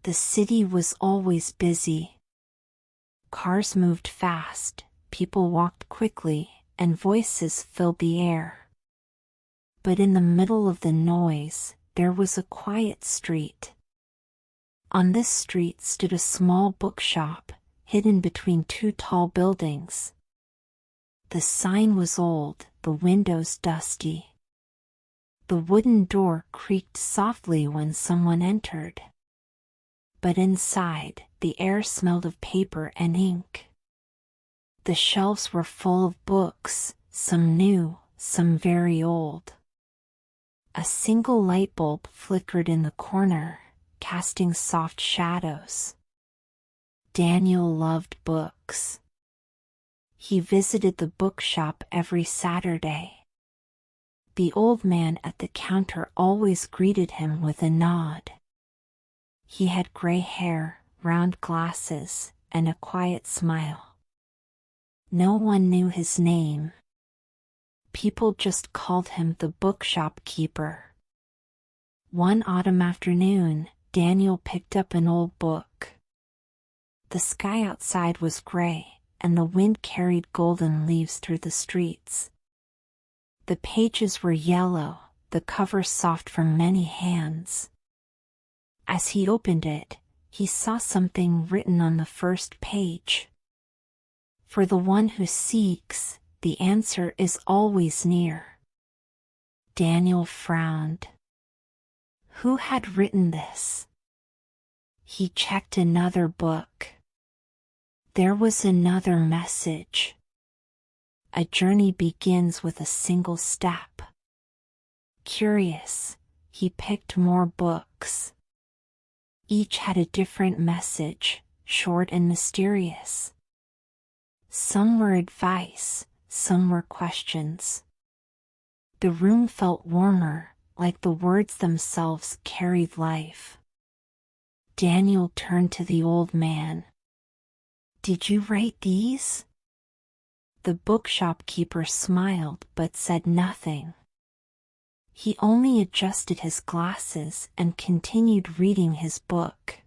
The city was always busy. Cars moved fast, people walked quickly, and voices filled the air. But in the middle of the noise, there was a quiet street. On this street stood a small bookshop, hidden between two tall buildings. The sign was old, the windows dusty. The wooden door creaked softly when someone entered. But inside, the air smelled of paper and ink. The shelves were full of books, some new, some very old. A single light bulb flickered in the corner, casting soft shadows. Daniel loved books. He visited the bookshop every Saturday. The old man at the counter always greeted him with a nod. He had gray hair, round glasses, and a quiet smile. No one knew his name. People just called him the bookshop keeper. One autumn afternoon, Daniel picked up an old book. The sky outside was gray, and the wind carried golden leaves through the streets. The pages were yellow, the cover soft from many hands. As he opened it, he saw something written on the first page. For the one who seeks, the answer is always near. Daniel frowned. Who had written this? He checked another book. There was another message. A journey begins with a single step. Curious, he picked more books. Each had a different message, short and mysterious. Some were advice, some were questions. The room felt warmer, like the words themselves carried life. Daniel turned to the old man. Did you write these? The bookshop keeper smiled but said nothing. He only adjusted his glasses and continued reading his book.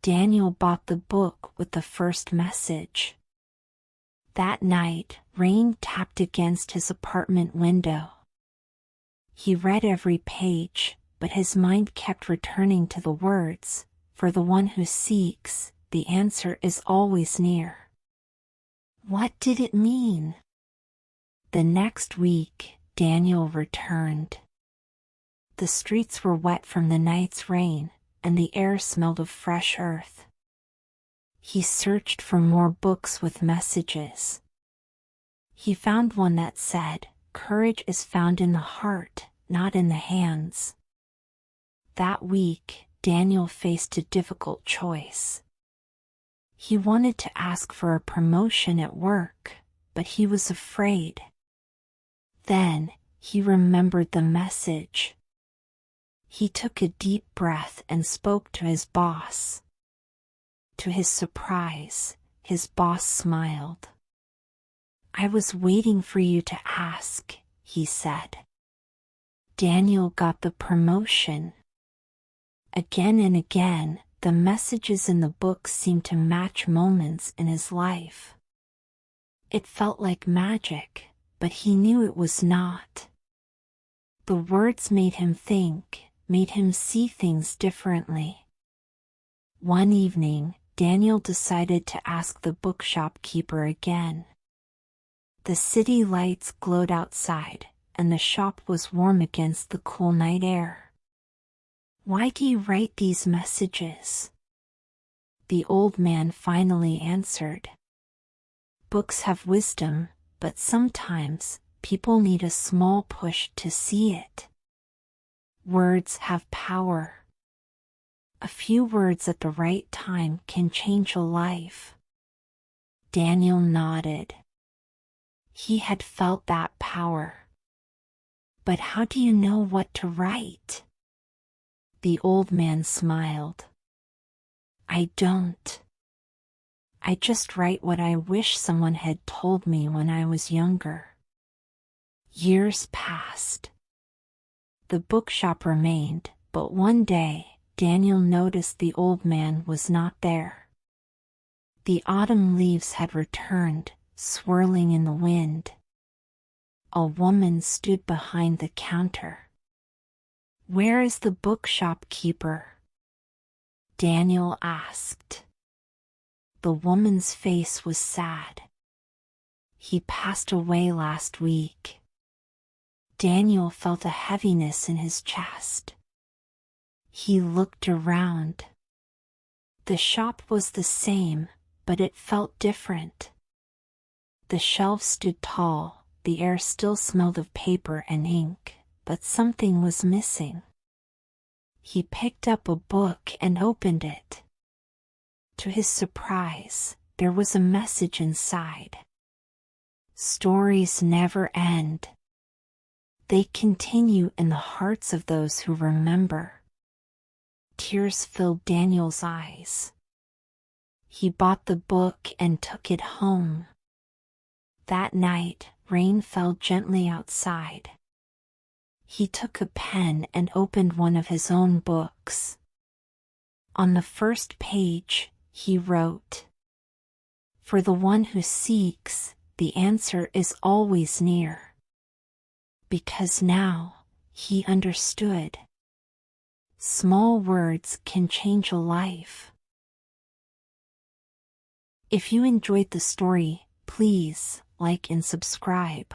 Daniel bought the book with the first message. That night, rain tapped against his apartment window. He read every page, but his mind kept returning to the words, "For the one who seeks, the answer is always near." What did it mean? The next week, Daniel returned. The streets were wet from the night's rain, and the air smelled of fresh earth. He searched for more books with messages. He found one that said, "Courage is found in the heart, not in the hands." That week, Daniel faced a difficult choice. He wanted to ask for a promotion at work, but he was afraid. Then, he remembered the message. He took a deep breath and spoke to his boss. To his surprise, his boss smiled. "I was waiting for you to ask," he said. Daniel got the promotion. Again and again, the messages in the book seemed to match moments in his life. It felt like magic, but he knew it was not. The words made him think, made him see things differently. One evening, Daniel decided to ask the bookshop keeper again. The city lights glowed outside, and the shop was warm against the cool night air. "Why do you write these messages?" The old man finally answered. "Books have wisdom, but sometimes people need a small push to see it. Words have power. A few words at the right time can change a life." Daniel nodded. He had felt that power. "But how do you know what to write?" The old man smiled. "I don't. I just write what I wish someone had told me when I was younger." Years passed. The bookshop remained, but one day, Daniel noticed the old man was not there. The autumn leaves had returned, swirling in the wind. A woman stood behind the counter. "Where is the bookshop keeper?" Daniel asked. The woman's face was sad. "He passed away last week." Daniel felt a heaviness in his chest. He looked around. The shop was the same, but it felt different. The shelves stood tall, the air still smelled of paper and ink, but something was missing. He picked up a book and opened it. To his surprise, there was a message inside. Stories never end. They continue in the hearts of those who remember. Tears filled Daniel's eyes. He bought the book and took it home. That night, rain fell gently outside. He took a pen and opened one of his own books. On the first page, he wrote, "For the one who seeks, the answer is always near." Because now, he understood. Small words can change a life. If you enjoyed the story, please like and subscribe.